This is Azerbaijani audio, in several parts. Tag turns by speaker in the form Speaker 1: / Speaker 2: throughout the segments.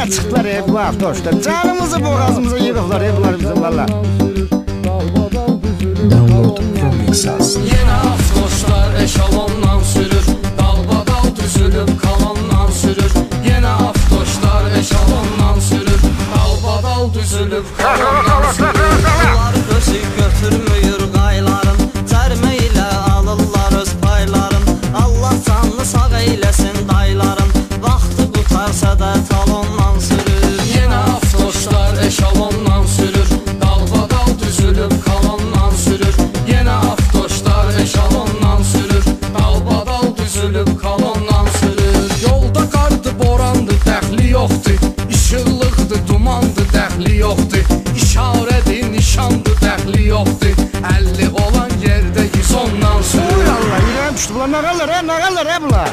Speaker 1: Yenə çıxdılar bu avtobuslar. Canımızı boğazımıza yığıblar bunlar bizim valla.
Speaker 2: Download from Mixas.
Speaker 3: Yenə avtobuslar eşalondan sürür, dalbadal düzülüb kalandan sürür. Yenə avtobuslar eşalondan sürür, dalbadal düzülüb kalandan sürür.
Speaker 4: Bunlar özü götürmüyor qayların, cərmə ilə alırlar öz payların. Allah canlı sağ eyləsin dayların, vaxtı qutarsa da talondan sürür.
Speaker 3: Yenə avtobuslar eşalondan sürür, dalbadal düzülüb kalandan sürür. Yenə avtobuslar eşalondan sürür, dalbadal düzülüb kalandan sürür. Yolda qardı, borandı, dəxli yoxdur, işıqlıqdı, dumandı, dəxli yoxdur. İşarədir, nişandı, dəxli yoxdur, 50 olan yerdə 110-dan sürür.
Speaker 1: Uy Allah, yürəyim düşdü bunlar, nə qalır bunlar?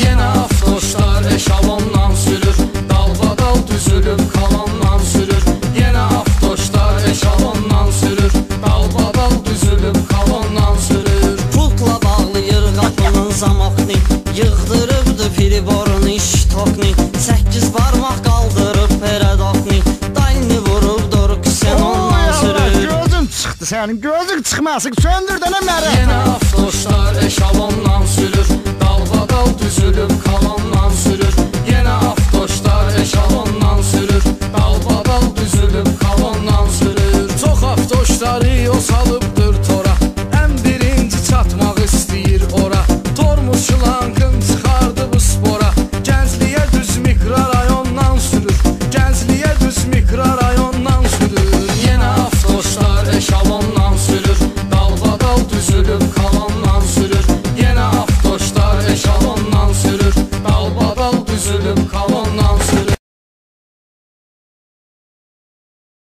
Speaker 3: Yenə avtobuslar eşalondan sürür, dalbadal düzülüb kalandan sürür. Yenə avtobuslar eşalondan sürür, dalbadal düzülüb kalandan sürür.
Speaker 4: Pultla bağlayır qapının zamokni, yığdırıbdı priborun iştokni. 8 barmaq qaldırıb peredokni, dayni vurub doruk sen ondan sürür.
Speaker 1: Gözün çıxdı sənin, gözün çıxmasın, söndür dənə mərə.
Speaker 3: Yenə avtobuslar eşalondan sürür, dalbadal düzülüb kalandan sürür. Yenə avtobuslar eşalondan sürür, dalbadal düzülüb kalandan sürür. Çox avtobusları o salıbdır tora, ən birinci çatmaq istəyir ora. Tormuzçulankın çıxardı bu spora, Gəncliyə düz mikrorayondan sürür, Gəncliyə düz mikrorayondan sürür. Yenə avtobuslar eşalondan sürür, dalbadal düzülüb kalandan sürür. Yenə avtobuslar eşalondan sürür, dalbadal düzülüb kalandan sürür.